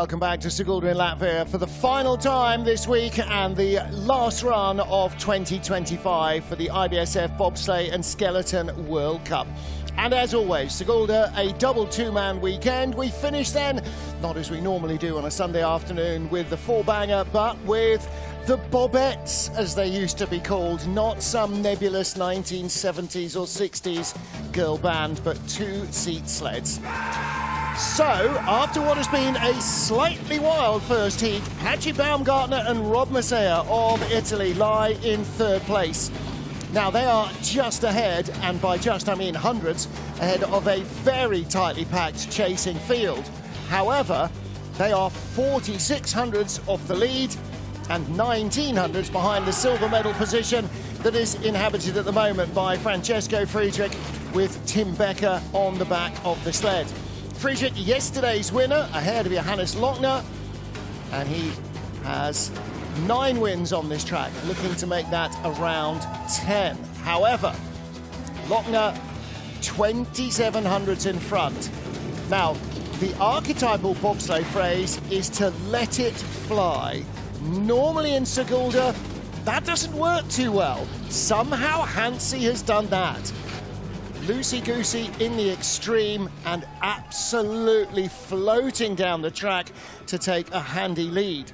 Welcome back to Sigulda in Latvia for the final time this week and the last run of 2025 for the IBSF Bobsleigh and Skeleton World Cup. And as always, Sigulda, a double two-man weekend. We finish then, not as we normally do on a Sunday afternoon, with the four-banger, but with the Bobettes, as they used to be called, not some nebulous 1970s or 60s girl band, but two-seat sleds. So, after what has been a slightly wild first heat, Patchy Baumgartner and Rob Masea of Italy lie in third place. Now, they are just ahead, and by just I mean hundreds, ahead of a very tightly packed chasing field. However, they are 4600ths off the lead and 1900ths behind the silver medal position that is inhabited at the moment by Francesco Friedrich, with Tim Becker on the back of the sled. Friedrich, yesterday's winner, ahead of Johannes Lochner, and he has 9 wins on this track, looking to make that around 10. However, Lochner 2700ths in front. Now, the archetypal bobsleigh phrase is to let it fly. Normally in Sigulda, that doesn't work too well. Somehow Hansi has done that. Loosey-goosey in the extreme and absolutely floating down the track to take a handy lead.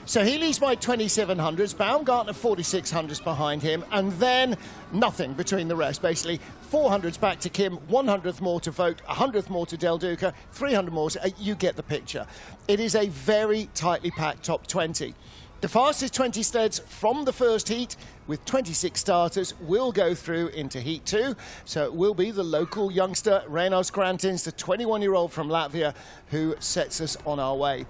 So he leads by 2700ths, Baumgartner 4600ths behind him, and then nothing between the rest. Basically 400ths back to Kim, 100th more to Vogt, 100th more to Del Duca, 300 more to, you get the picture. It is a very tightly packed top 20. The fastest 20 sleds from the first heat, with 26 starters, will go through into Heat 2. So it will be the local youngster, Renos Grantins, the 21-year-old from Latvia, who sets us on our way.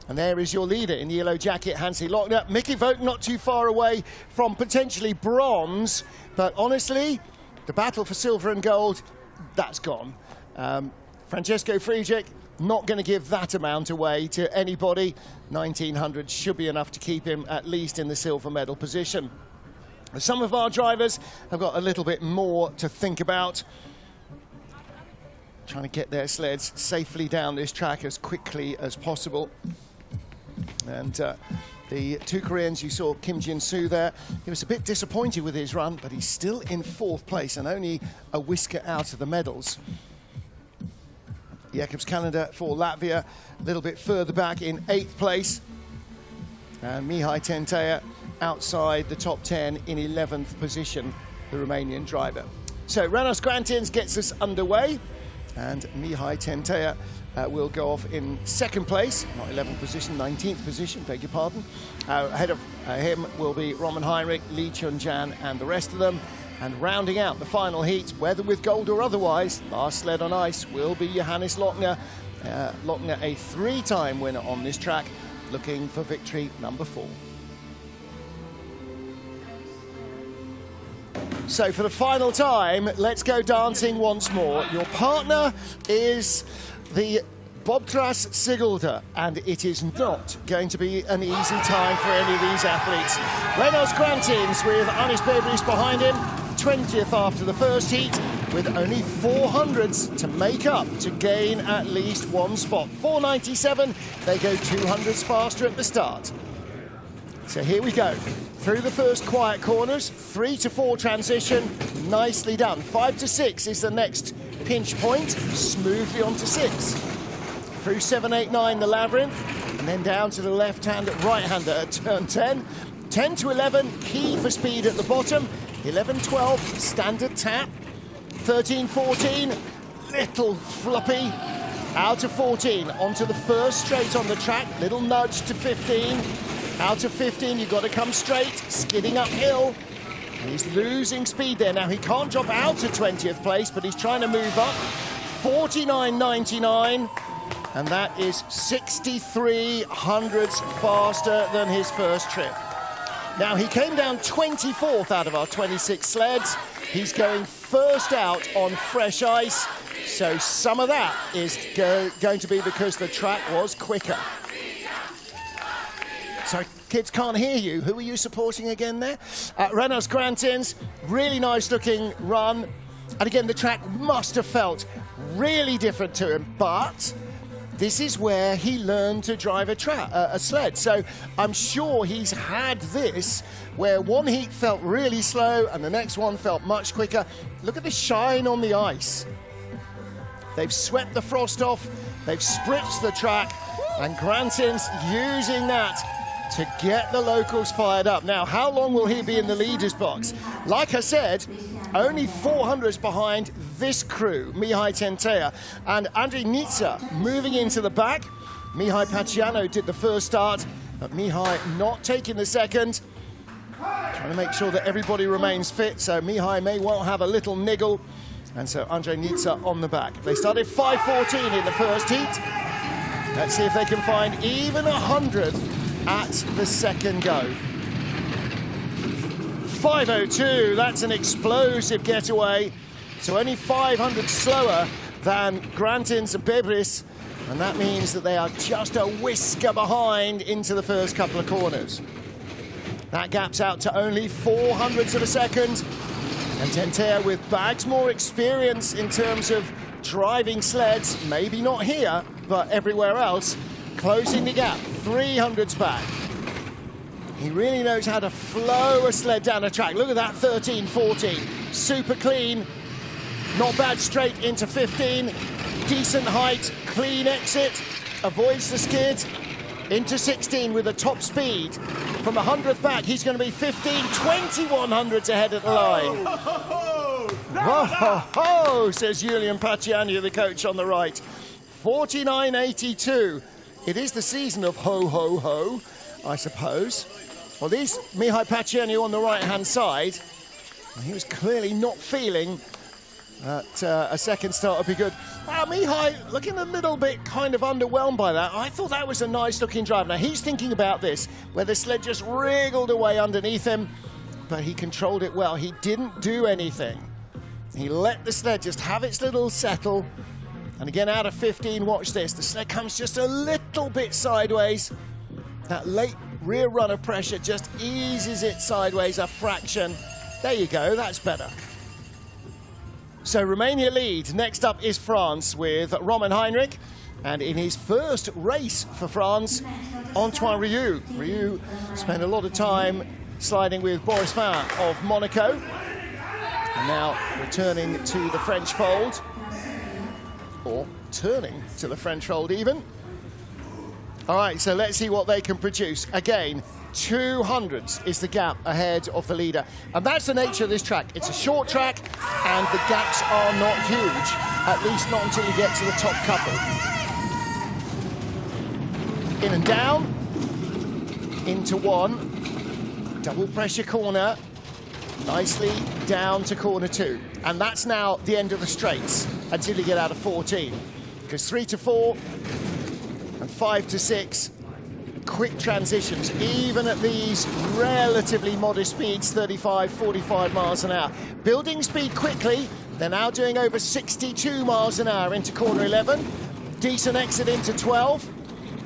And there is your leader in the yellow jacket, Hansi Lochner. Mickey Vogt not too far away from potentially bronze, but honestly, the battle for silver and gold, that's gone. Francesco Friedrich, not going to give that amount away to anybody. 1900 should be enough to keep him at least in the silver medal position. Some of our drivers have got a little bit more to think about, trying to get their sleds safely down this track as quickly as possible. And the 2 Koreans, you saw Kim Jin-soo there. He was a bit disappointed with his run, but he's still in 4th place and only a whisker out of the medals. Jakobs calendar for Latvia, a little bit further back in 8th place. And Mihai Tentea outside the top 10 in 11th position, the Romanian driver. So Renos Grantins gets us underway, and Mihai Tentea will go off in 2nd place, not 11th position, 19th position, beg your pardon. Ahead of him will be Roman Heinrich, Lee Chun-jan, and the rest of them. And rounding out the final heat, whether with gold or otherwise, last sled on ice will be Johannes Lochner. Lochner, a 3-time winner on this track, looking for victory number 4. So for the final time, let's go dancing once more. Your partner is the Bobtras Sigulda, and it is not going to be an easy time for any of these athletes. Renos Grantins with Anis Bebris behind him, 20th after the first heat, with only 400ths to make up to gain at least 1 spot. 497, they go 200ths faster at the start. So here we go. Through the first quiet corners, 3 to 4 transition, nicely done. 5 to 6 is the next pinch point, smoothly onto 6. Through 7, 8, 9, the labyrinth, and then down to the left-hand, right-hander at turn 10. 10 to 11, key for speed at the bottom. 11, 12, standard tap. 13, 14, little floppy. Out of 14, onto the first straight on the track. Little nudge to 15. Out of 15, you've got to come straight, skidding uphill. He's losing speed there. Now, he can't drop out to 20th place, but he's trying to move up. 49.99, and that is 63 hundredths faster than his first trip. Now, he came down 24th out of our 26 sleds. He's going first out on fresh ice, so some of that is going to be because the track was quicker. Sorry, kids can't hear you. Who are you supporting again there? Renos Grantins, really nice looking run. And again, the track must have felt really different to him, but this is where he learned to drive a sled. So I'm sure he's had this, where one heat felt really slow and the next one felt much quicker. Look at the shine on the ice. They've swept the frost off, they've spritzed the track, and Grantin's using that to get the locals fired up. Now, how long will he be in the leader's box? Like I said, only 400s behind this crew, Mihai Tentea and Andrei Nitsa moving into the back. Mihai Paciano did the first start, but Mihai not taking the second. Trying to make sure that everybody remains fit, so Mihai may well have a little niggle. And so Andrzej Nitsa on the back. They started 5:14 in the first heat. Let's see if they can find even 100th at the second go. 5:02, that's an explosive getaway. So only 500 slower than Grantins and Bebris. And that means that they are just a whisker behind into the first couple of corners. That gap's out to only 400ths of a second. And Tentea with bags more experience in terms of driving sleds, maybe not here, but everywhere else, closing the gap, 300ths back. He really knows how to flow a sled down a track. Look at that, 13-14, super clean, not bad straight into 15, decent height, clean exit, avoids the skid, into 16 with a top speed. From 100th back, he's going to be 15, 2100ths ahead at the line. Ho, ho, ho, says Julian Pacianu, the coach on the right. 49.82. It is the season of ho, ho, ho, I suppose. Well, these Mihai Pacianu on the right-hand side, he was clearly not feeling that a second start would be good. Mihai looking a little bit kind of underwhelmed by that. I thought that was a nice-looking drive. Now, he's thinking about this, where the sled just wriggled away underneath him, but he controlled it well. He didn't do anything. He let the sled just have its little settle. And again, out of 15, watch this. The sled comes just a little bit sideways. That late rear runner pressure just eases it sideways a fraction. There you go, that's better. So Romania lead. Next up is France with Roman Heinrich. And in his first race for France, Antoine Rieu. Rieu spent a lot of time sliding with Boris Vian of Monaco. And now returning to the French fold. Or turning to the French fold even. All right, so let's see what they can produce. Again, 200ths is the gap ahead of the leader. And that's the nature of this track. It's a short track, and the gaps are not huge, at least not until you get to the top couple. In and down, into one, double pressure corner, nicely down to corner 2. And that's now the end of the straights until you get out of 14. Because 3 to 4 and 5 to 6, quick transitions, even at these relatively modest speeds, 35, 45 miles an hour. Building speed quickly, they're now doing over 62 miles an hour into corner 11. Decent exit into 12.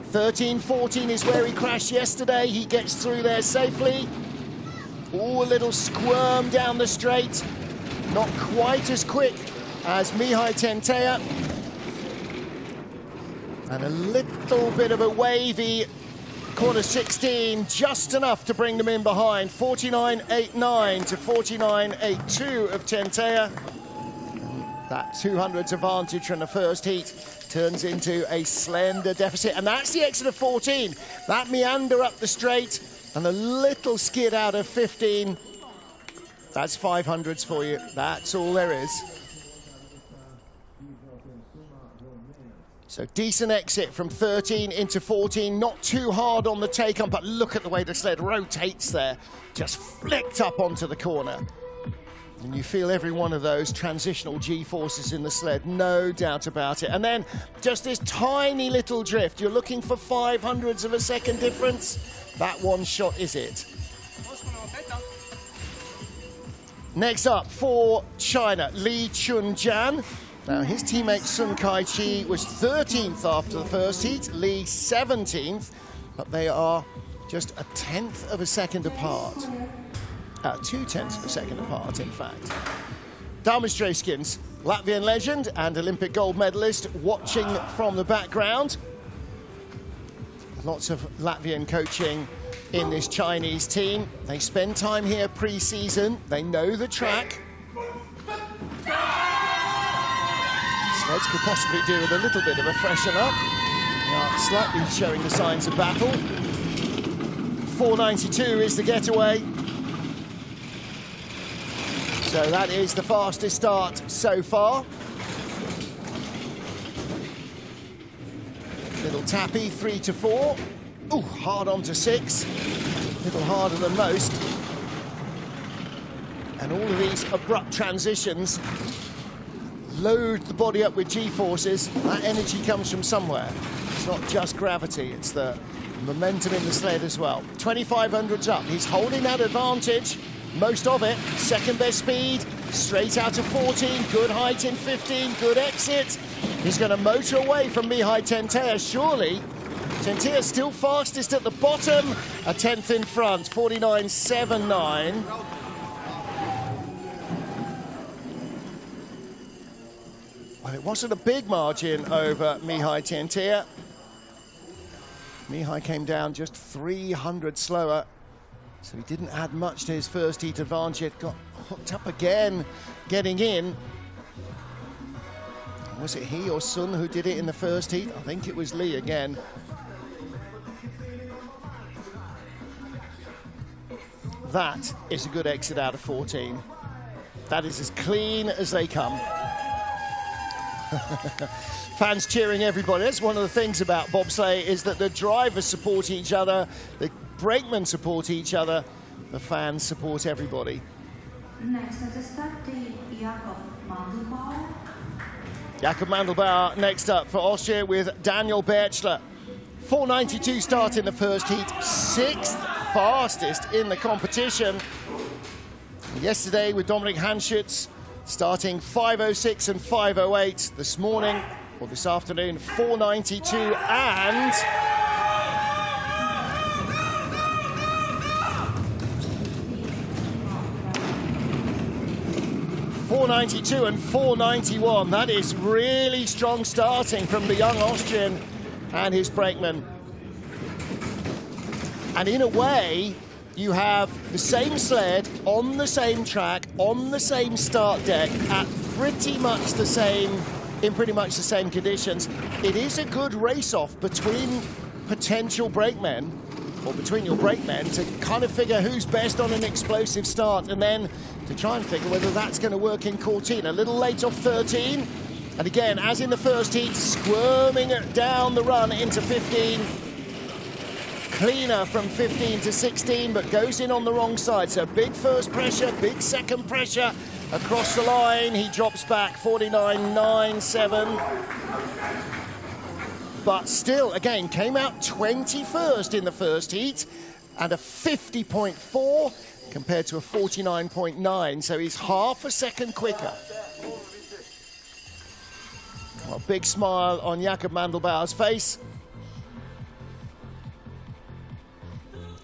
13, 14 is where he crashed yesterday. He gets through there safely. Oh, a little squirm down the straight. Not quite as quick as Mihai Tentea. And a little bit of a wavy corner 16, just enough to bring them in behind. 49.89 to 49.82 of Tentea. That 200s advantage from the first heat turns into a slender deficit. And that's the exit of 14. That meander up the straight and a little skid out of 15. That's 500s for you. That's all there is. So decent exit from 13 into 14, not too hard on the take-on, but look at the way the sled rotates there. Just flicked up onto the corner. And you feel every one of those transitional G-forces in the sled, no doubt about it. And then just this tiny little drift. You're looking for 500ths of a second difference. That one shot is it. Next up for China, Li Chunjian. Now, his teammate Sun Kai-chi was 13th after the first heat, Li 17th, but they are just a 1/10 of a second apart. 2/10 of a second apart, in fact. Daumas Dreskins, Latvian legend and Olympic gold medalist, watching from the background. Lots of Latvian coaching in this Chinese team. They spend time here pre-season. They know the track. Sleds could possibly do with a little bit of a freshen up. They are slightly showing the signs of battle. 4.92 is the getaway. So that is the fastest start so far. Little tappy, 3 to 4. Ooh, hard on to 6. A little harder than most. And all of these abrupt transitions load the body up with G-forces, that energy comes from somewhere. It's not just gravity, it's the momentum in the sled as well. 2500's up, he's holding that advantage, most of it. Second best speed, straight out of 14, good height in 15, good exit. He's going to motor away from Mihai Tentea, surely. Tentea still fastest at the bottom, a 10th in front, 49.79. Well, it wasn't a big margin over Mihai Tentea. Mihai came down just 300 slower, so he didn't add much to his first heat advantage. Got hooked up again, getting in. Was it he or Sun who did it in the first heat? I think it was Lee again. That is a good exit out of 14. That is as clean as they come. Fans cheering everybody. That's one of the things about bobsleigh, is that the drivers support each other, the brakemen support each other, the fans support everybody. Next at the start, Jakob Mandelbauer. Jakob Mandelbauer next up for Austria with Daniel Berchler. 4:92 start in the first heat, 6th fastest in the competition. Yesterday with Dominik Hanschütz starting 5:06 and 5:08. This morning, or this afternoon, 4:92 and... 4:92 and 4:91. That is really strong starting from the young Austrian and his brakeman. And in a way, you have the same sled on the same track, on the same start deck, at pretty much the same, in pretty much the same conditions. It is a good race-off between potential brakemen, or between your brakemen, to kind of figure who's best on an explosive start, and then to try and figure whether that's going to work in Cortina. A little late off 13, and again, as in the first heat, squirming down the run into 15. Cleaner from 15 to 16, but goes in on the wrong side. So big first pressure, big second pressure across the line. He drops back 49.97. But still, again, came out 21st in the first heat and a 50.4 compared to a 49.9. So he's half a second quicker. Well, big smile on Jakob Mandelbauer's face.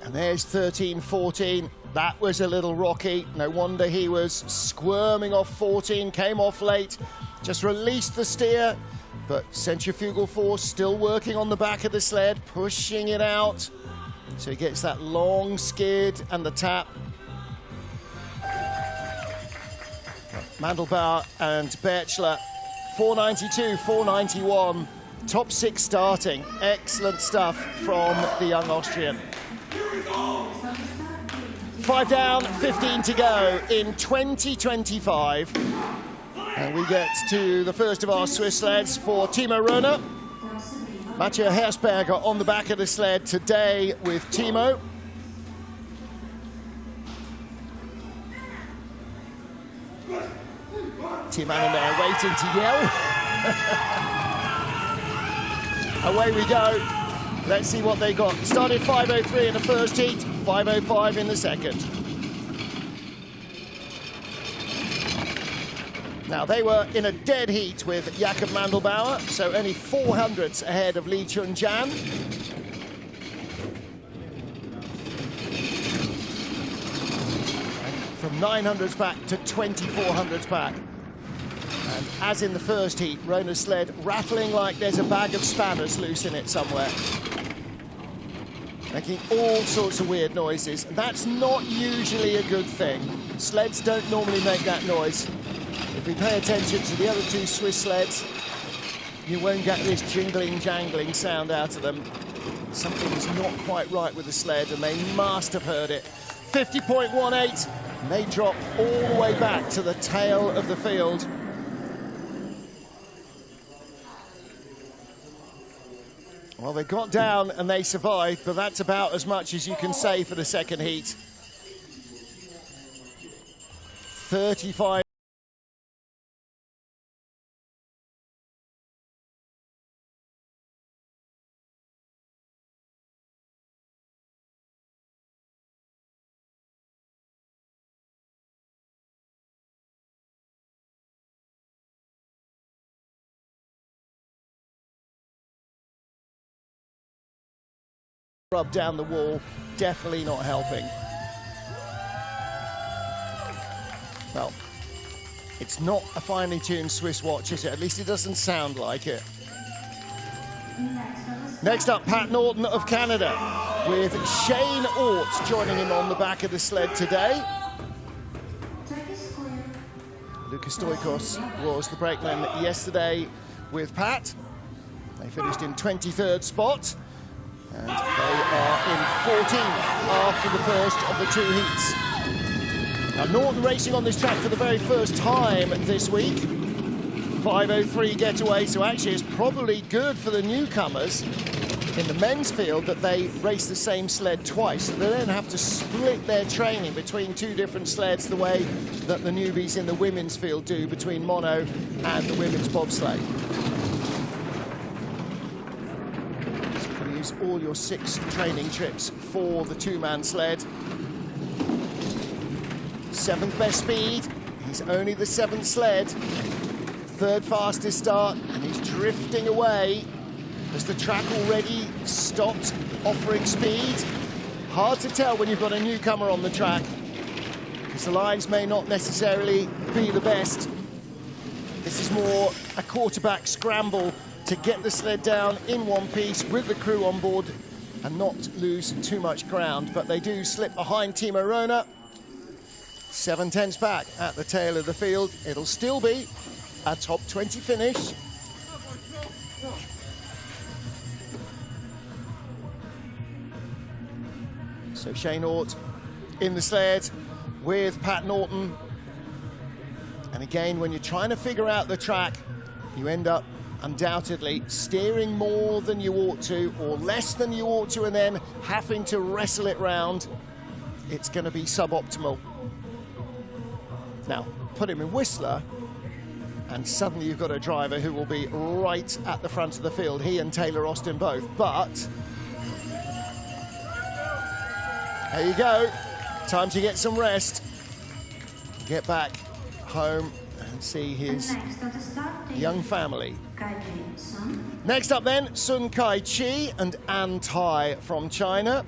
And there's 13-14. That was a little rocky. No wonder he was squirming off 14, came off late, just released the steer, but centrifugal force still working on the back of the sled, pushing it out. So he gets that long skid and the tap. Mandelbauer and Berchler, 4:92, 4:91. Top 6 starting. Excellent stuff from the young Austrian. 5 down, 15 to go in 2025. And we get to the first of our Swiss sleds for Timo Röhner. Mathieu Hersberger on the back of the sled today with Timo. Team Anna there waiting to yell. Away we go. Let's see what they got. Started 5:03 in the first heat, 5:05 in the second. Now, they were in a dead heat with Jakob Mandelbauer, so only 400ths ahead of Lee Chun-Jan. From 900s back to 2400s back. And as in the first heat, Röhner's sled rattling like there's a bag of spanners loose in it somewhere. Making all sorts of weird noises. That's not usually a good thing. Sleds don't normally make that noise. If we pay attention to the other 2 Swiss sleds, you won't get this jingling, jangling sound out of them. Something is not quite right with the sled, and they must have heard it. 50.18, and they drop all the way back to the tail of the field. Well, they got down and they survived, but that's about as much as you can say for the second heat. 35 rub down the wall, definitely not helping. Well, it's not a finely tuned Swiss watch, is it? At least it doesn't sound like it. Next up, Pat Norton of Canada, with Shane Ort joining him on the back of the sled today. Lucas Stoikos was the brakeman yesterday with Pat. They finished in 23rd spot, and they are in 14th after the first of the 2 heats. Now, Norton racing on this track for the very first time this week. 5:03 getaway, so actually it's probably good for the newcomers in the men's field that they race the same sled twice. So they don't have to split their training between 2 different sleds the way that the newbies in the women's field do between mono and the women's bobsleigh. So you can use all your 6 training trips for the 2-man sled. 7th best speed, he's only the 7th sled. 3rd fastest start, and he's drifting away as the track already stopped offering speed. Hard to tell when you've got a newcomer on the track, because the lines may not necessarily be the best. This is more a quarterback scramble to get the sled down in one piece with the crew on board and not lose too much ground, but they do slip behind Timo Rona. 7/10 back at the tail of the field. It'll still be a top 20 finish. So Shane Ort in the sled with Pat Norton. And again, when you're trying to figure out the track, you end up undoubtedly steering more than you ought to or less than you ought to, and then having to wrestle it round. It's going to be suboptimal. Now, put him in Whistler, and suddenly you've got a driver who will be right at the front of the field, he and Taylor Austin both. But there you go, time to get some rest, get back home and see his young family. Next up then, Sun Kai-chi and An Tai from China.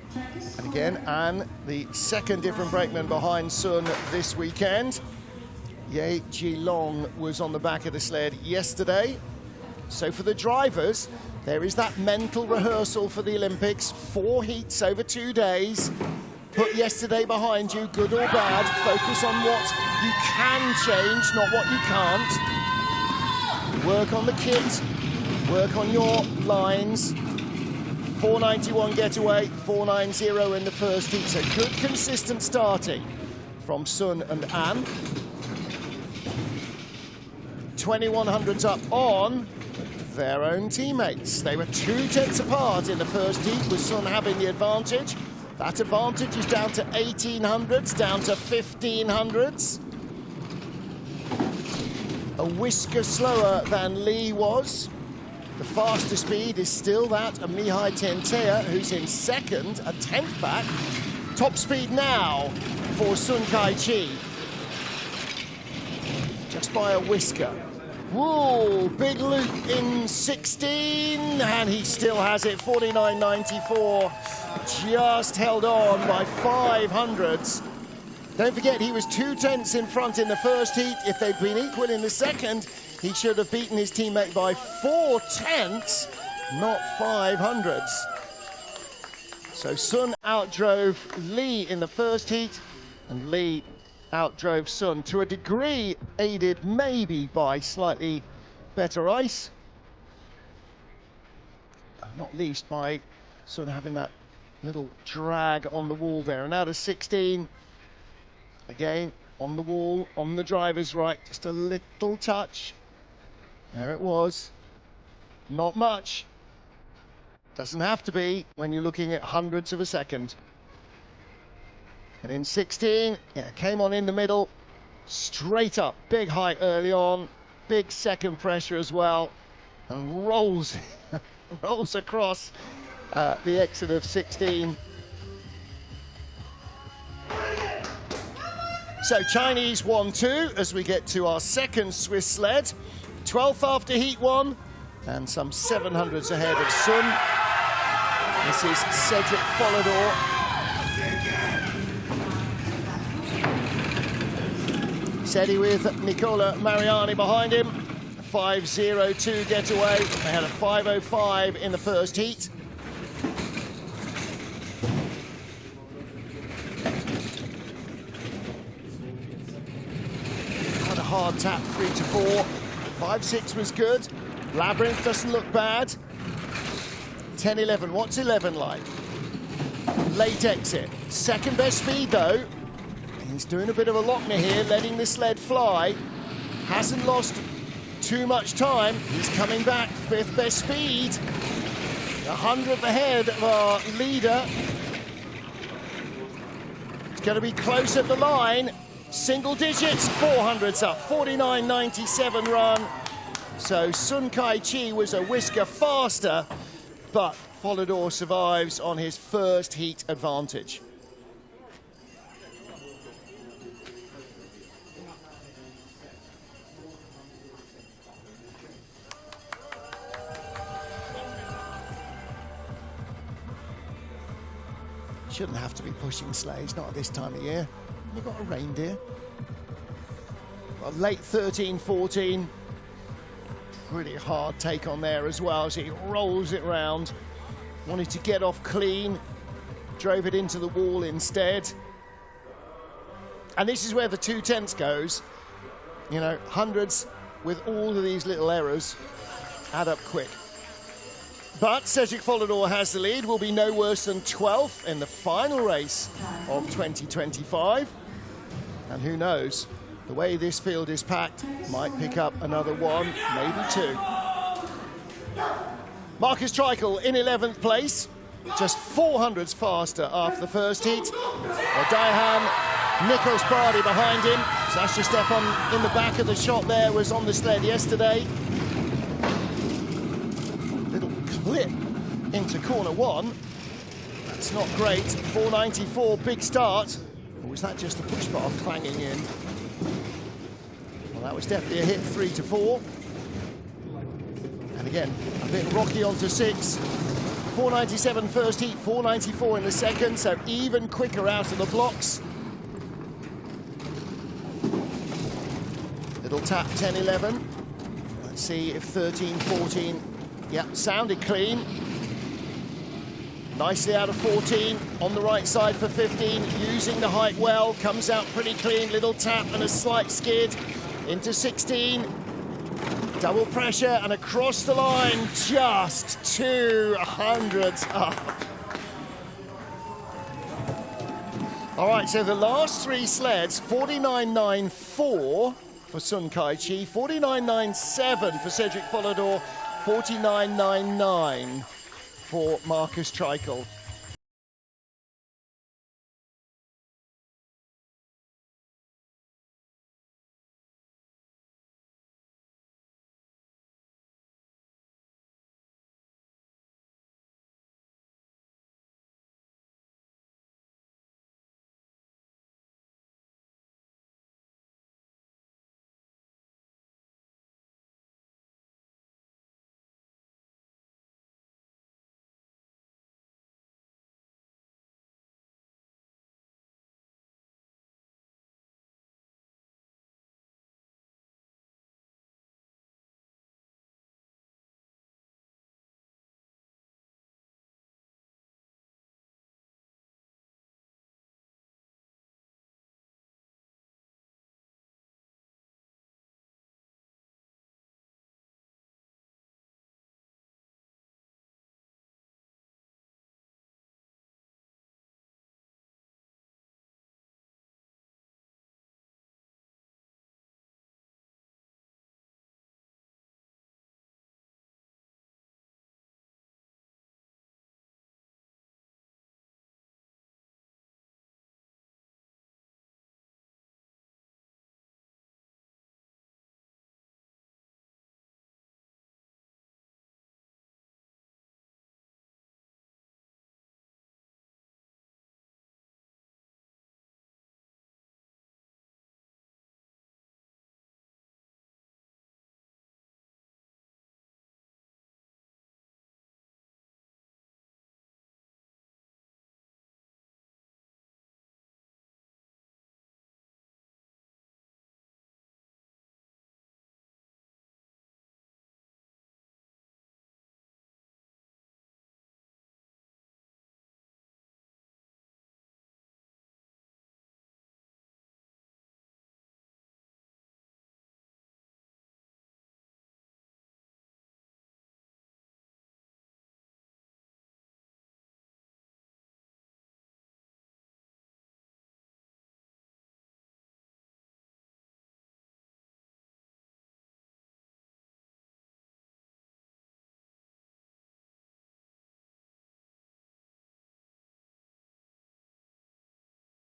And again, An, the 2nd different brakeman behind Sun this weekend. Ye Ji-long was on the back of the sled yesterday. So for the drivers, there is that mental rehearsal for the Olympics. 4 heats over 2 days. Put yesterday behind you, good or bad. Focus on what you can change, not what you can't. Work on the kit, work on your lines. 491 getaway, 490 in the first heat. So good consistent starting from Sun and An. 2100s up on their own teammates. They were 2 tenths apart in the first heat, with Sun having the advantage. That advantage is down to 1800s, down to 1500s. A whisker slower than Lee was. The faster speed is still that of Mihai Tentea, who's in 2nd, a 10th back. Top speed now for Sun Kai-chi. Just by a whisker. Whoa, big loop in 16, and he still has it, 49.94. Just held on by 500s. Don't forget, he was 2 tenths in front in the first heat. If they'd been equal in the second, he should have beaten his teammate by 4 tenths, not 500s. So Sun outdrove Lee in the first heat, and Lee outdrove Sun, to a degree aided maybe by slightly better ice, not least by Sun having that little drag on the wall there. And out of 16, again on the wall, on the driver's right, just a little touch. There it was, not much. Doesn't have to be when you're looking at hundredths of a second. And in 16, yeah, came on in the middle, straight up, big height early on, big second pressure as well, and rolls, rolls across the exit of 16. So Chinese 1-2 as we get to our second Swiss sled, 12th after heat 1, and some 700s ahead of Sun. This is Cedric Follador. Sedi with Nicola Mariani behind him. 5:02 getaway. They had a 5:05 in the first heat. Had a hard tap, 3-4. 5-6 was good. Labyrinth doesn't look bad. 10-11. What's 11 like? Late exit. Second best speed though. He's doing a bit of a Lochner here, letting the sled fly. Hasn't lost too much time. He's coming back. Fifth best speed. 100th ahead of our leader. It's going to be close at the line. Single digits. 400s up. 49.97 run. So Sun Kai Chi was a whisker faster, but Follador survives on his first heat advantage. Shouldn't have to be pushing sleighs, not at this time of year. We've got a reindeer. A late 13-14. Pretty hard take on there as well as he rolls it round. Wanted to get off clean, drove it into the wall instead. And this is where the 2/10 goes. You know, hundreds with all of these little errors add up quick. But Cedric Follador has the lead, will be no worse than 12th in the final race of 2025. And who knows, the way this field is packed, might pick up another one, maybe two. Marcus Treichel in 11th place, just 400s faster after the first heat. Daihan, Nikos Bardi behind him. Sasha Stefan in the back of the shot there, was on the sled yesterday. Little clip into corner one. That's not great. 494, big start. Or was that just the push bar clanging in? Well, that was definitely a hit, 3-4. And again, a bit rocky onto 6. 497 first heat, 494 in the second, so even quicker out of the blocks. Little tap, 10-11. Let's see if 13-14, yeah, sounded clean. Nicely out of 14, on the right side for 15, using the height well, comes out pretty clean, little tap and a slight skid into 16. Double pressure and across the line, just 200s up. All right, so the last three sleds, 49.94 for Sun Kai Chi, 49.97 for Cedric Follador, 49.99 for Marcus Treichel.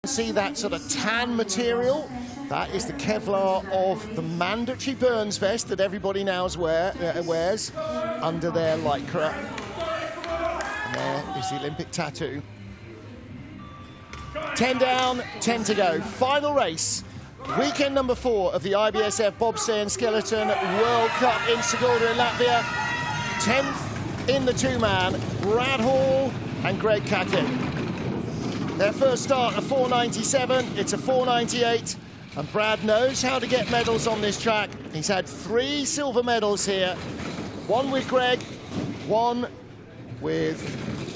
See that sort of tan material? That is the Kevlar of the mandatory burns vest that everybody now wears under their lycra. And there is the Olympic tattoo. 10 down, 10 to go. Final race. Weekend number 4 of the IBSF Bobsleigh and Skeleton World Cup in Sigulda in Latvia. 10th in the two-man, Brad Hall and Greg Kackett. Their first start, a 4.97, it's a 4.98, and Brad knows how to get medals on this track. He's had 3 silver medals here, 1 with Greg, 1 with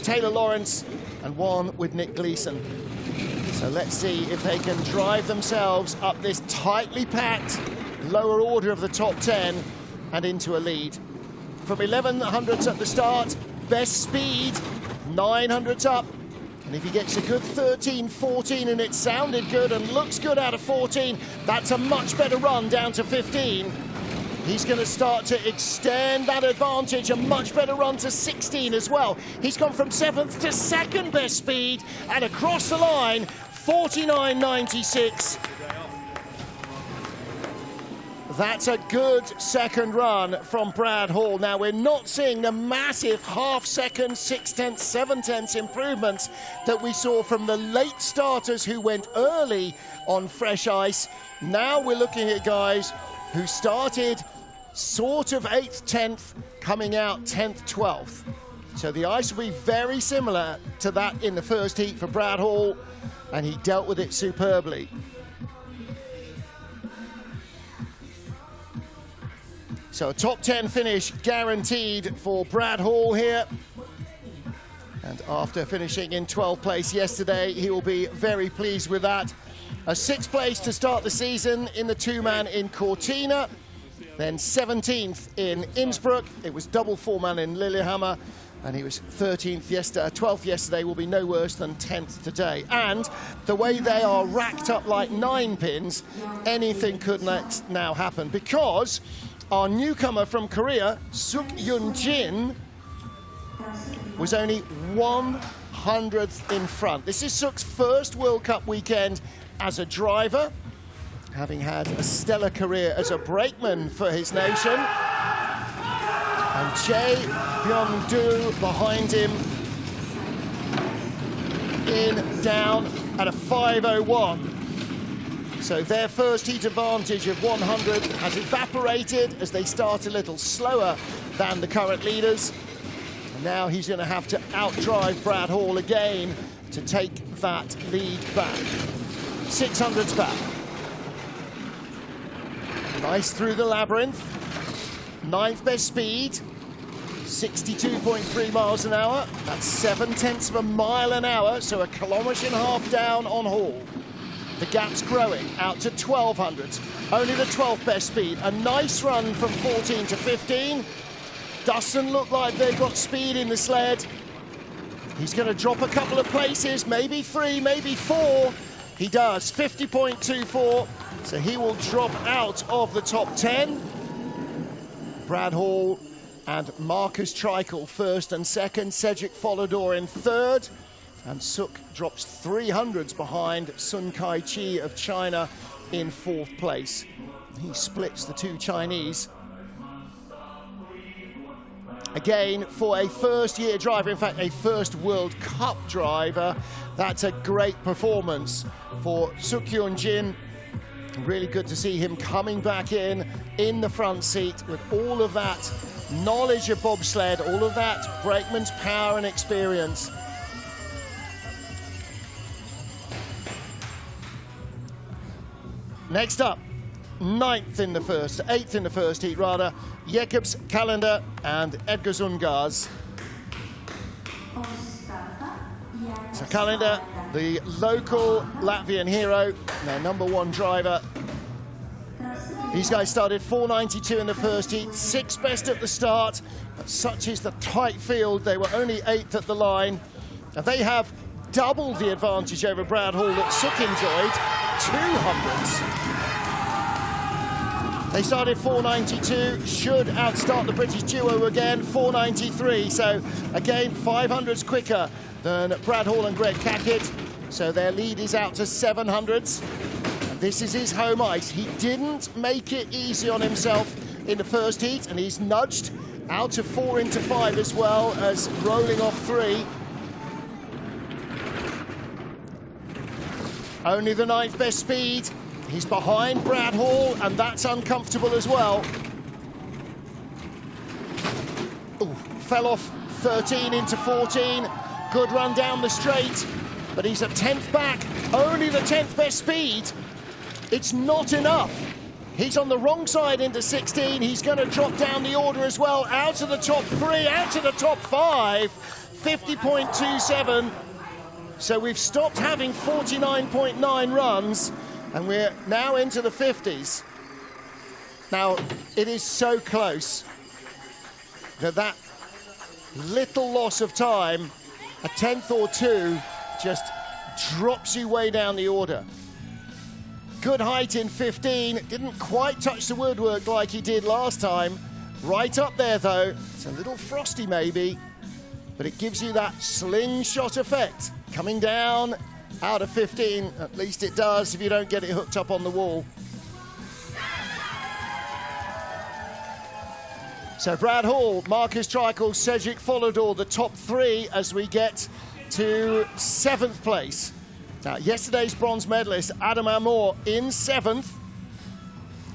Taylor Lawrence, and 1 with Nick Gleeson. So let's see if they can drive themselves up this tightly packed lower order of the top 10 and into a lead. From 1100s at the start, best speed, 900s up. And if he gets a good 13, 14, and it sounded good and looks good out of 14, that's a much better run down to 15. He's going to start to extend that advantage, a much better run to 16 as well. He's gone from 7th to 2nd best speed, and across the line, 49.96. That's a good second run from Brad Hall. Now, we're not seeing the massive half-second, 6/10, 7/10 improvements that we saw from the late starters who went early on fresh ice. Now we're looking at guys who started sort of 8th, 10th, coming out 10th, 12th. So the ice will be very similar to that in the first heat for Brad Hall, and he dealt with it superbly. So a top 10 finish guaranteed for Brad Hall here. And after finishing in 12th place yesterday, he will be very pleased with that. A 6th place to start the season in the two-man in Cortina. Then 17th in Innsbruck. It was double four-man in Lillehammer. And he was 13th yesterday, 12th yesterday, will be no worse than 10th today. And the way they are racked up like 9 pins, anything could now happen, because our newcomer from Korea, Suk-Yun Jin, was only 100th in front. This is Suk's first World Cup weekend as a driver, having had a stellar career as a brakeman for his nation. And Jae Byung-do behind him, down at a 5.01. So their first heat advantage of 100 has evaporated as they start a little slower than the current leaders. And now he's going to have to outdrive Brad Hall again to take that lead back. 600s back. Nice through the labyrinth. 9th best speed, 62.3 miles an hour. That's 7/10 of a mile an hour, so a kilometre and a half down on Hall. The gap's growing out to 1200s. Only the 12th best speed. A nice run from 14 to 15. Doesn't look like they've got speed in the sled. He's going to drop a couple of places, maybe 3, maybe 4. He does, 50.24. So he will drop out of the top 10. Brad Hall and Marcus Treichel first and second. Cedric Follador in third. And Suk drops 300s behind Sun Kai-chi of China in 4th place. He splits the two Chinese. Again, for a first-year driver, in fact, a first World Cup driver, that's a great performance for Suk-Yun Jin. Really good to see him coming back in the front seat with all of that knowledge of bobsled, all of that brakeman's power and experience. Next up, 8th in the first heat rather, Jacobs Kalender and Edgar Zungars. So Kalender, the local Latvian hero, their #1 driver. These guys started 4.92 in the first heat, 6th best at the start, but such is the tight field, they were only 8th at the line. And they have doubled the advantage over Brad Hall that Suk enjoyed, 200s. They started 4.92, should outstart the British duo again, 4.93. So again, 500s quicker than Brad Hall and Greg Kackett. So their lead is out to 700s. And this is his home ice. He didn't make it easy on himself in the first heat, and he's nudged out to 4 into 5 as well as rolling off 3. Only the 9th best speed. He's behind Brad Hall, and that's uncomfortable as well. Ooh, fell off 13 into 14. Good run down the straight, but he's a 10th back. Only the 10th best speed. It's not enough. He's on the wrong side into 16. He's going to drop down the order as well. Out of the top 3, out of the top 5. 50.27. So we've stopped having 49.9 runs, and we're now into the 50s. Now, it is so close that little loss of time, a 10th or 2, just drops you way down the order. Good height in 15, didn't quite touch the woodwork like he did last time. Right up there though, it's a little frosty maybe, but it gives you that slingshot effect. Coming down out of 15, at least it does if you don't get it hooked up on the wall. So Brad Hall, Marcus Treichel, Cedric Follador, the top 3 as we get to 7th place. Now, yesterday's bronze medalist, Adam Amor, in 7th.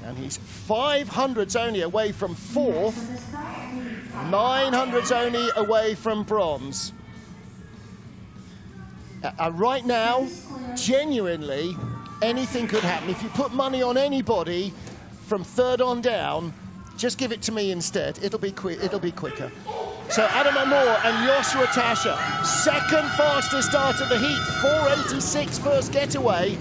And he's 500s only away from 4th. 900s only away from bronze. Right now, genuinely, anything could happen. If you put money on anybody from 3rd on down, just give it to me instead. It'll be quicker. So Adam Amor and Joshua Tasha, 2nd fastest start of the heat, 486 first getaway.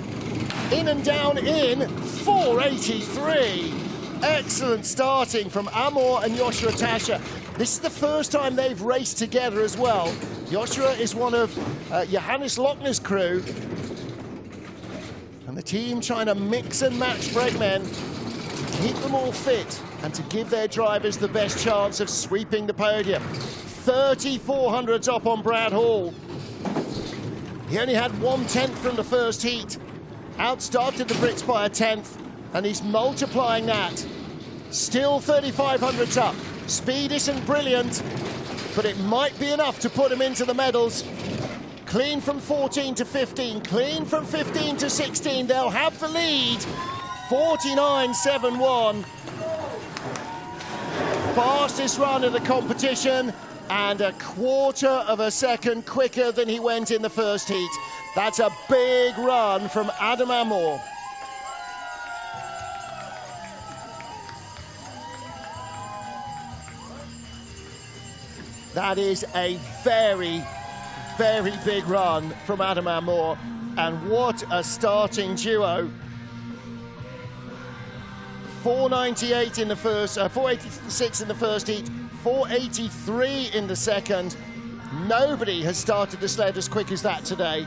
In and down in 483. Excellent starting from Amor and Joshua Tasha. This is the first time they've raced together as well. Joshua is one of Johannes Lochner's crew. And the team trying to mix and match brakemen to keep them all fit and to give their drivers the best chance of sweeping the podium. 3,400s up on Brad Hall. He only had 1/10 from the first heat. Outstarted the Brits by a 10th, and he's multiplying that. Still 3,500s up. Speed isn't brilliant, but it might be enough to put him into the medals. Clean from 14 to 15, clean from 15 to 16. They'll have the lead. 49.71. Fastest run of the competition, and 1/4 of a second quicker than he went in the first heat. That's a big run from Adam Amor. That is a very, very big run from Adam Amor, and what a starting duo. 498 in the first, 486 in the first heat, 483 in the second. Nobody has started the sled as quick as that today.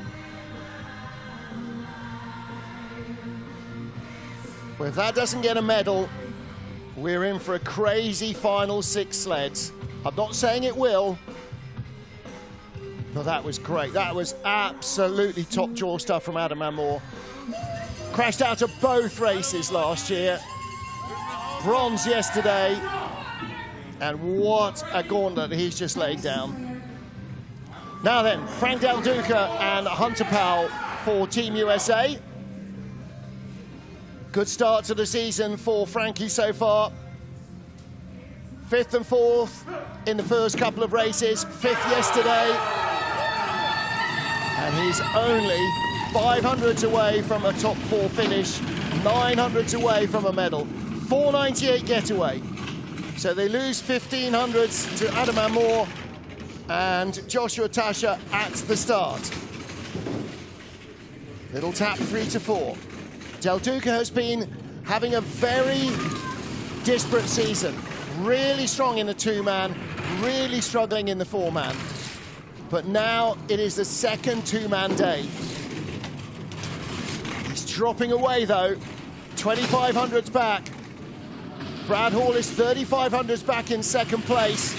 Well, if that doesn't get a medal, we're in for a crazy final 6 sleds. I'm not saying it will, but that was great. That was absolutely top jaw stuff from Adam Amor. Crashed out of both races last year. Bronze yesterday, and what a gauntlet he's just laid down. Now then, Frank Del Duca and Hunter Powell for Team USA. Good start to the season for Frankie so far. 5th and 4th in the first couple of races, 5th yesterday. And he's only 500s away from a top 4 finish, 900s away from a medal. 498 getaway. So they lose 1,500s to Adam Amor and Joshua Tasha at the start. Little tap 3 to 4. Del Duca has been having a very disparate season. Really strong in the 2-man, really struggling in the 4-man. But now it is the second 2-man day. He's dropping away though, 2,500s back. Brad Hall is 3,500s back in second place.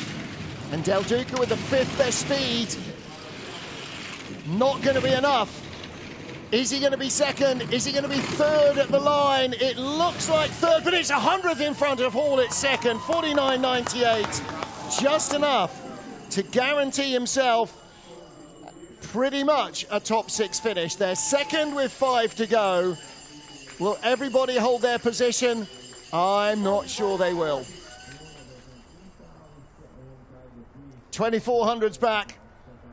And Del Duca with the 5th best speed. Not going to be enough Is he going to be second? Is he going to be third at the line? It looks like third, but it's 100th in front of Hall at second, 49.98. Just enough to guarantee himself pretty much a top 6 finish. They're second with 5 to go. Will everybody hold their position? I'm not sure they will. 2400's back.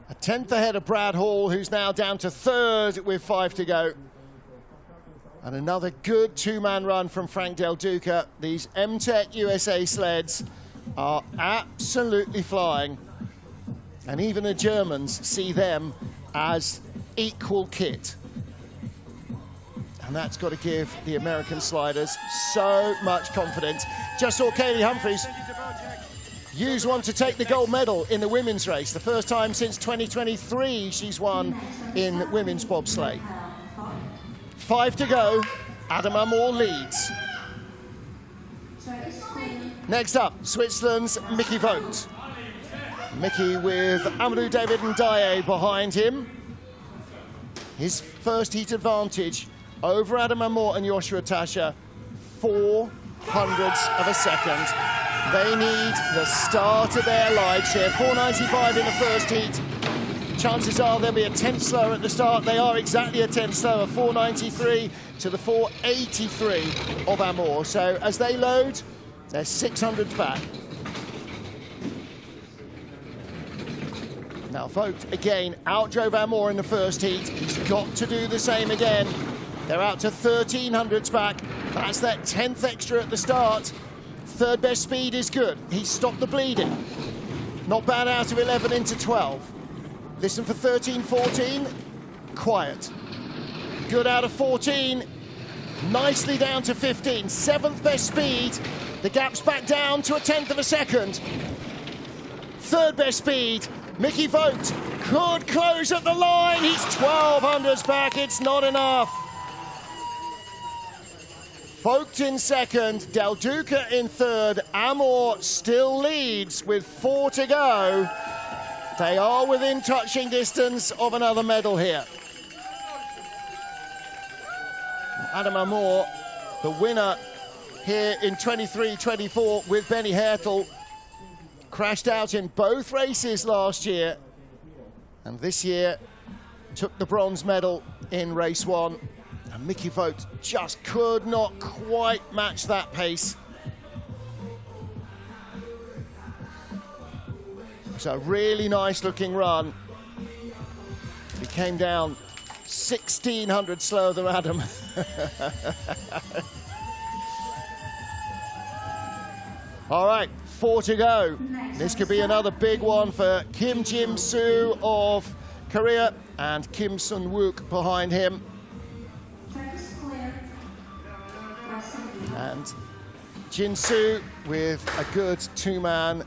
A 10th ahead of Brad Hall, who's now down to third with 5 to go. And another good two-man run from Frank Del Duca. These M-Tech USA sleds are absolutely flying. And even the Germans see them as equal kit. And that's got to give the American sliders so much confidence. Just saw Kaylee Humphries use one to take the gold medal in the women's race. The first time since 2023 she's won in women's bobsleigh. 5 to go. Adam Amor leads. Next up, Switzerland's Mickey Vogt. Mickey with Amadou David Ndiaye behind him. His first heat advantage over Adam Amor and Joshua Tasha, 0.04 of a second. They need the start of their lives here. 4.95 in the first heat. Chances are there'll be a 10th slower at the start. They are exactly a 10th slower, 4.93 to the 4.83 of Amor. So as they load, they're 600s back. Now Vogt again outdrove Amor in the first heat. He's got to do the same again. They're out to 1300s back. That's that 10th extra at the start. Third best speed is good. He stopped the bleeding. Not bad out of 11 into 12. Listen for 13, 14. Quiet. Good out of 14. Nicely down to 15. 7th best speed. The gap's back down to a 10th of a second. Third best speed. Mickey Vogt could close at the line. He's 1200s back. It's not enough. Vogt in second, Del Duca in third. Amor still leads with 4 to go. They are within touching distance of another medal here. Adam Amor, the winner here in 23-24 with Benny Hertel, crashed out in both races last year, and this year took the bronze medal in race 1. And Mickey Vogt just could not quite match that pace. It's a really nice looking run. He came down 1600 slower than Adam. All right, 4 to go. This could be another big one for Kim Jim-soo of Korea and Kim Sun-wook behind him. And Jin-soo with a good two-man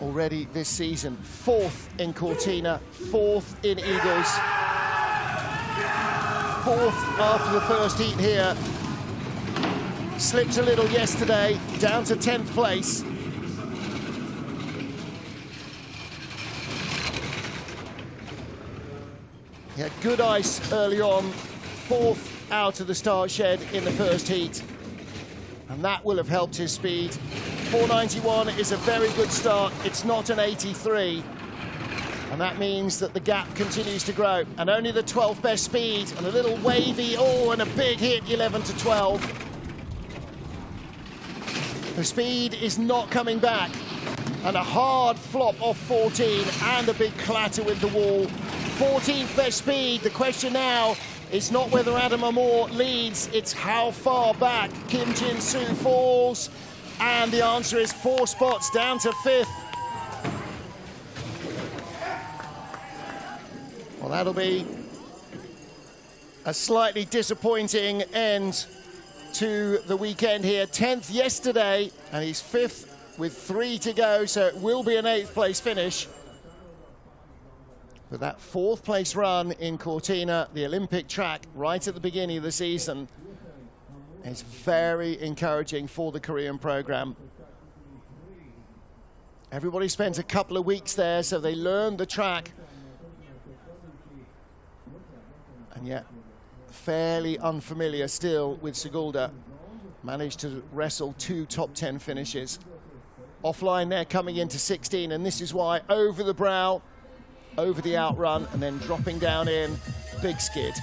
already this season. 4th in Cortina, 4th in Eagles. 4th after the first heat here. Slipped a little yesterday, down to 10th place. He had good ice early on, 4th out of the start shed in the first heat, and that will have helped his speed. 4.91 is a very good start. It's not an 83, and that means that the gap continues to grow, and only the 12th best speed, and a little wavy, oh, and a big hit, 11 to 12. The speed is not coming back, and a hard flop off 14, and a big clatter with the wall. 14th best speed. The question now is not whether Adam Amor leads, it's how far back Kim Jin-soo falls. And the answer is 4 spots down to 5th. Well, that'll be a slightly disappointing end to the weekend here. 10th yesterday, and he's 5th with 3 to go, so it will be an 8th place finish. But that 4th place run in Cortina, the Olympic track, right at the beginning of the season, is very encouraging for the Korean program. Everybody spent a couple of weeks there, so they learned the track. And yet, fairly unfamiliar still with Sigulda. Managed to wrestle 2 top 10 finishes. Offline there coming into 16, and this is why over the brow, over the outrun, and then dropping down in, big skid.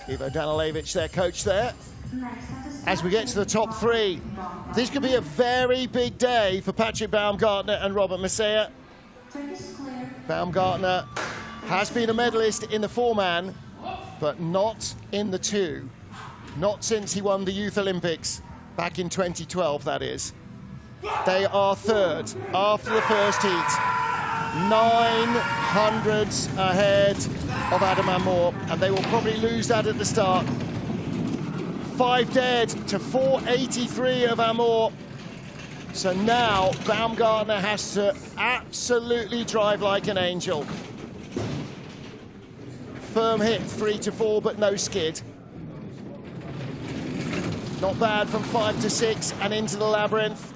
Ivo Danilevich, their coach there. As we get to the top 3, this could be a very big day for Patrick Baumgartner and Robert Messier. Baumgartner has been a medalist in the 4-man, but not in the 2. Not since he won the Youth Olympics back in 2012, that is. They are 3rd after the first heat. 900s ahead of Adam Amor, and they will probably lose that at the start. 5 dead to 483 of Amor. So now Baumgartner has to absolutely drive like an angel. Firm hit 3 to 4, but no skid. Not bad from 5 to 6 and into the labyrinth.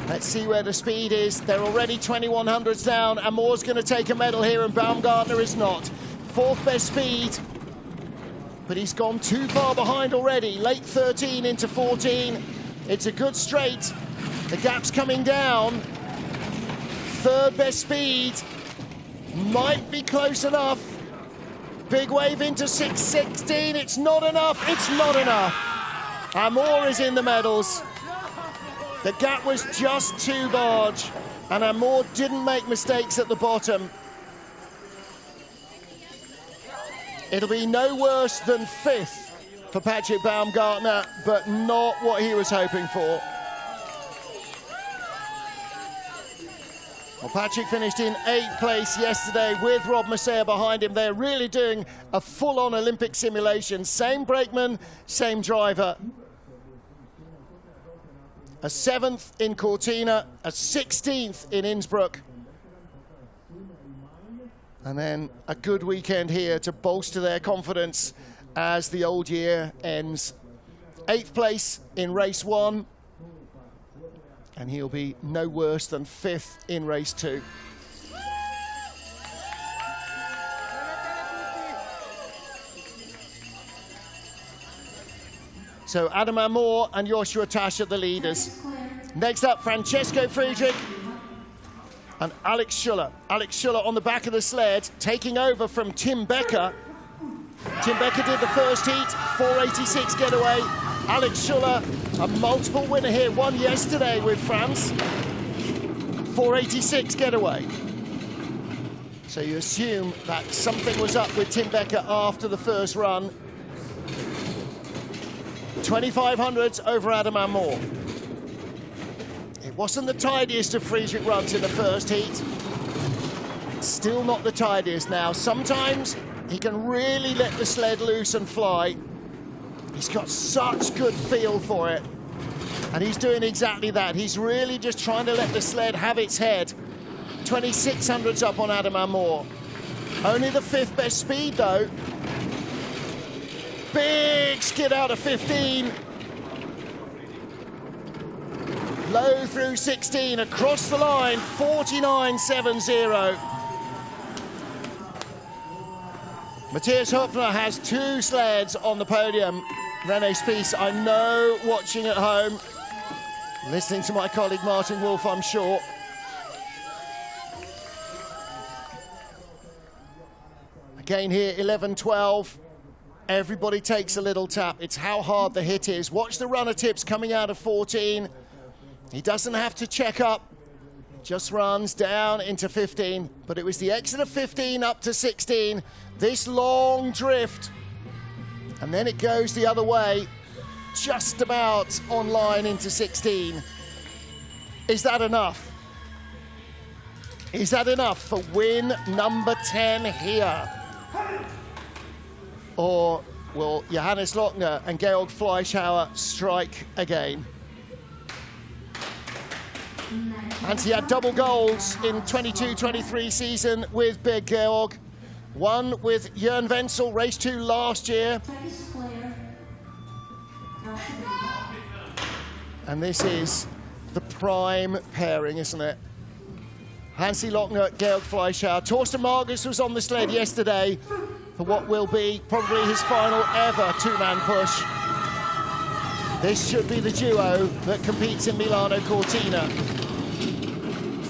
Let's see where the speed is. They're already 2100s down. Amor's going to take a medal here, and Baumgartner is not. 4th best speed, but he's gone too far behind already. Late 13 into 14. It's a good straight. The gap's coming down. 3rd best speed. Might be close enough. Big wave into 6:16. It's not enough. It's not enough. Amor is in the medals. The gap was just too large, and Amor didn't make mistakes at the bottom. It'll be no worse than 5th for Patrick Baumgartner, but not what he was hoping for. Well, Patrick finished in 8th place yesterday with Rob Messier behind him. They're really doing a full-on Olympic simulation. Same brakeman, same driver. A 7th in Cortina, a 16th in Innsbruck. And then a good weekend here to bolster their confidence as the old year ends. 8th place in race 1. And he'll be no worse than 5th in race 2. So Adam Amor and Joshua Tasch are the leaders. Next up, Francesco Friedrich and Alex Schuller. Alex Schuller on the back of the sled, taking over from Tim Becker. Tim Becker did the first heat, 486 getaway. Alex Schuller, a multiple winner here, won yesterday with France. 486 getaway. So you assume that something was up with Tim Becker after the first run. 2500s over Adam Amor. It wasn't the tidiest of Friedrich runs in the first heat. It's still not the tidiest now. Sometimes he can really let the sled loose and fly. He's got such good feel for it. And he's doing exactly that. He's really just trying to let the sled have its head. 2600s up on Adam Amor. Only the 5th best speed though. Big skid out of 15. Low through 16, across the line, 49.70. Matthias Höpfner has 2 sleds on the podium. René Spies, I know, watching at home, listening to my colleague Martin Wolf, I'm sure. Again here, 11-12. Everybody takes a little tap. It's how hard the hit is. Watch the runner tips coming out of 14. He doesn't have to check up. Just runs down into 15. But it was the exit of 15 up to 16. This long drift. And then it goes the other way. Just about on line into 16. Is that enough? Is that enough for win number 10 here? Or will Johannes Lochner and Georg Fleischhauer strike again? And he had double goals in 22-23 season with Big Georg. One with Jörn Wenzel, race 2 last year. And this is the prime pairing, isn't it? Hansi Lochner, Georg Fleischhauer. Torsten Margus was on the sled yesterday. for what will be probably his final ever two-man push. This should be the duo that competes in Milano Cortina.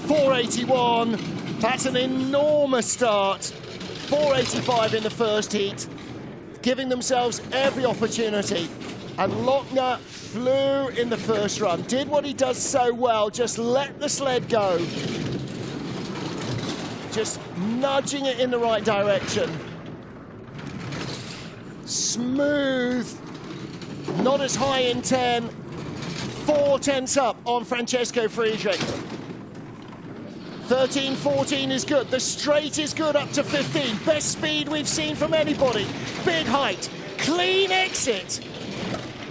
481, that's an enormous start. 485 in the first heat, giving themselves every opportunity. And Lochner flew in the first run, did what he does so well, just let the sled go. Just nudging it in the right direction. Smooth, not as high in 10. 4 tenths up on Francesco Friedrich. 13, 14 is good. The straight is good up to 15. Best speed we've seen from anybody. Big height, clean exit.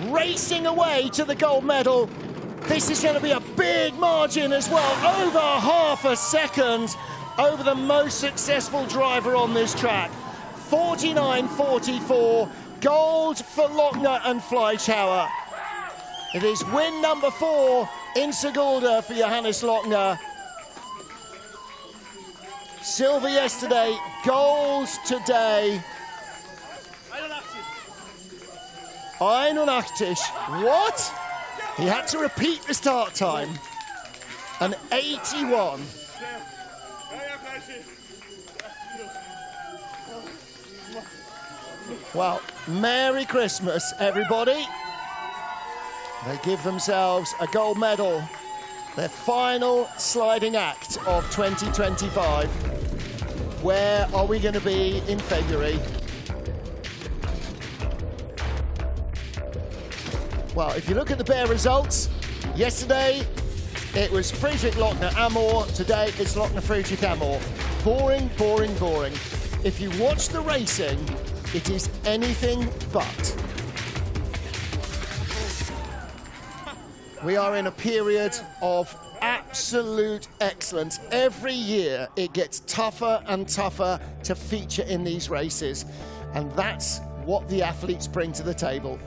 Racing away to the gold medal. This is going to be a big margin as well. Over half a second over the most successful driver on this track. 49.44. Gold for Lochner and Fleischhauer. It is win number 4 in Sigulda for Johannes Lochner. Silver yesterday, gold today. 81. What? He had to repeat the start time. An 81. Well, Merry Christmas, everybody. They give themselves a gold medal. Their final sliding act of 2025. Where are we going to be in February? Well, if you look at the bare results, yesterday it was Friedrich Lochner Amor. Today it's Lochner Friedrich Amor. Boring, boring, boring. If you watch the racing, it is anything but. We are in a period of absolute excellence. Every year it gets tougher and tougher to feature in these races. And that's what the athletes bring to the table.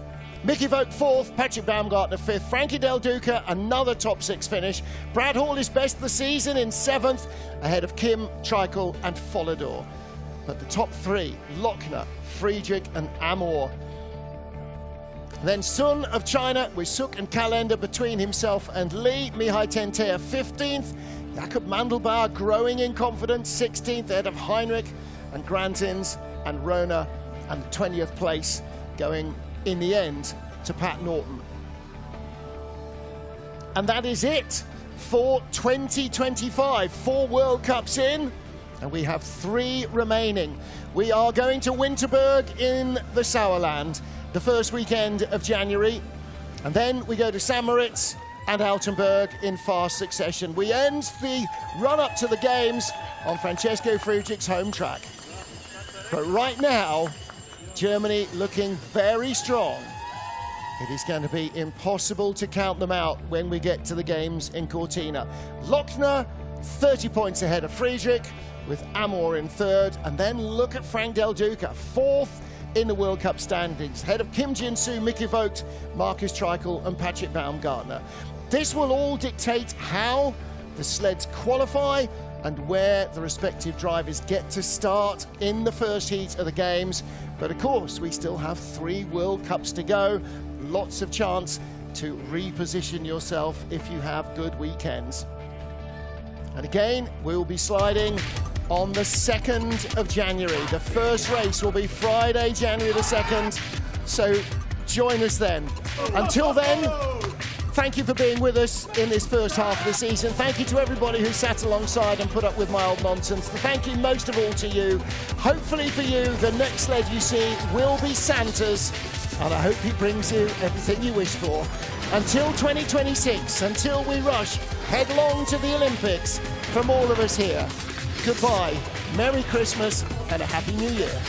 Mickey Vogt 4th, Patrick Baumgartner 5th, Frankie Del Duca another top 6 finish. Brad Hall is best of the season in 7th, ahead of Kim, Treichel and Follador. But the top 3, Lochner, Friedrich and Amor. Then Sun of China with Suk and Kalender between himself and Lee. Mihai Tentea 15th. Jakob Mandelbauer growing in confidence, 16th, ahead of Heinrich and Grantins and Rona, and the 20th place going in the end to Pat Norton. And that is it for 2025. 4 World Cups in, and we have 3 remaining. We are going to Winterberg in the Sauerland the first weekend of January, and then we go to St. Moritz and Altenburg in fast succession. We end the run-up to the Games on Francesco Friedrich's home track. But right now, Germany looking very strong. It is going to be impossible to count them out when we get to the Games in Cortina. Lochner, 30 points ahead of Friedrich, with Amor in 3rd, and then look at Frank Del Duca, 4th in the World Cup standings, ahead of Kim Jin-soo, Mickey Vogt, Marcus Treichel and Patrick Baumgartner. This will all dictate how the sleds qualify and where the respective drivers get to start in the first heat of the Games. But of course, we still have 3 World Cups to go. Lots of chance to reposition yourself if you have good weekends. And again, we'll be sliding on the 2nd of January. The first race will be Friday, January the 2nd. So join us then. Until then, thank you for being with us in this first half of the season. Thank you to everybody who sat alongside and put up with my old nonsense. Thank you most of all to you. Hopefully for you, the next sled you see will be Santa's, and I hope he brings you everything you wish for. Until 2026, until we rush headlong to the Olympics, from all of us here, goodbye, Merry Christmas and a Happy New Year.